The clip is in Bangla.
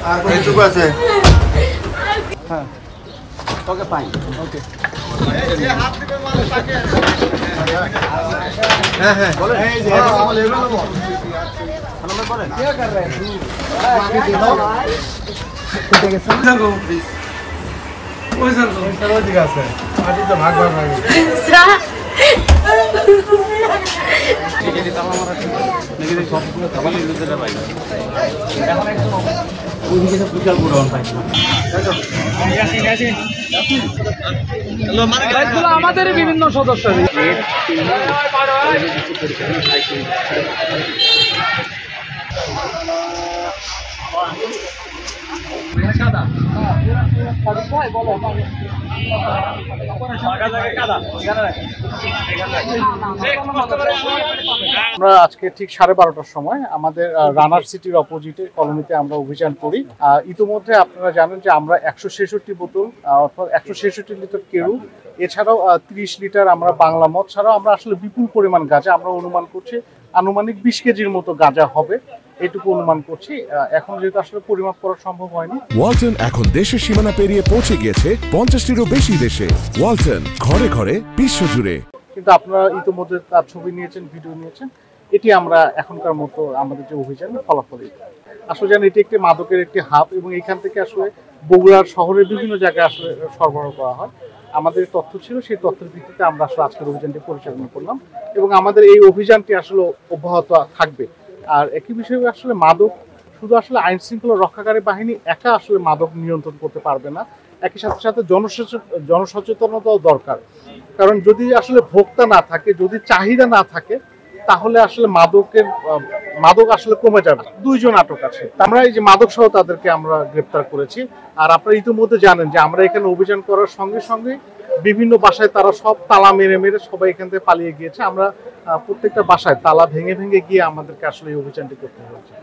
আর এইটুকু আছে। হ্যাঁ ওকে ফাইন ওকে হ্যাঁ হ্যাঁ বলেন এই যে নম্বর বলেন কি कर रहे हैं ঠিক আছে ওই স্যার ওই দিকে আছে আদি তো ভাগ ভাগ ভাগ ঠিক আছে তাও আমরা নেগেটিভ সবগুলো খাবার নিতে পারি এখন একদম ওইদিকে তো বিশাল বড় অন পাই আমাদের বিভিন্ন সদস্য আমরা আজকে ঠিক 12:30টার সময় আমাদের রানার সিটির অপোজিটে কলোনিতে আমরা অভিযান করি। ইতিমধ্যে আপনারা জানেন যে আমরা 166 বোতল অর্থাৎ 166 লিটার কেরু, এছাড়াও 30 লিটার আমরা বাংলা মদ ছাড়াও আমরা আসলে বিপুল পরিমাণ গাঁজা আমরা অনুমান করছি আনুমানিক 20 কেজির মতো গাঁজা হবে এটুকু অনুমান করছি। এখন যেহেতু আসলে পরিমাপ করা সম্ভব হয়নি। ওয়ালটন এখন দেশের সীমানা পেরিয়ে পৌঁছে গিয়েছে 50টিরও বেশি দেশে। ওয়ালটন ঘরে ঘরে বিশ্বজুড়ে। কিন্তু আপনারা ইতিমধ্যে তার ছবি নিয়েছেন, ভিডিও নিয়েছেন, এটি আমরা এখনকার মতো আমাদের যে অভিযান ফলাফল আসলে জানেন এটি একটি মাদকের একটি হাব এবং এখান থেকে আসলে বগুড়ার শহরের বিভিন্ন জায়গায় আসলে সরবরাহ করা হয়। আমাদের তথ্য ছিল, সেই তথ্যের ভিত্তিতে আমরা আসলে আজকের অভিযানটি পরিচালনা করলাম এবং আমাদের এই অভিযানটি আসলে অব্যাহত থাকবে। আর একই বিষয়ে আসলে মাদক শুধু আসলে আইন শৃঙ্খলা রক্ষাকারী বাহিনী একা আসলে মাদক নিয়ন্ত্রণ করতে পারবে না, একই সাথে সাথে জনসচেতনতাও দরকার। কারণ যদি আসলে ভোক্তা না থাকে, যদি চাহিদা না থাকে, তাহলে আসলে মাদক আসলে কমে যাবে। 2 জন আটক আছে, আমরা এই যে মাদক সহ তাদেরকে আমরা গ্রেপ্তার করেছি। আর আপনারা ইতিমধ্যে জানেন যে আমরা এখানে অভিযান করার সঙ্গে সঙ্গে বিভিন্ন বাসায় তারা সব তালা মেরে মেরে সবাই এখান থেকে পালিয়ে গিয়েছে। আমরা প্রত্যেকটা বাসায় তালা ভেঙে ভেঙে গিয়ে আমাদেরকে আসলে এই অভিযানটি করতে হয়েছে।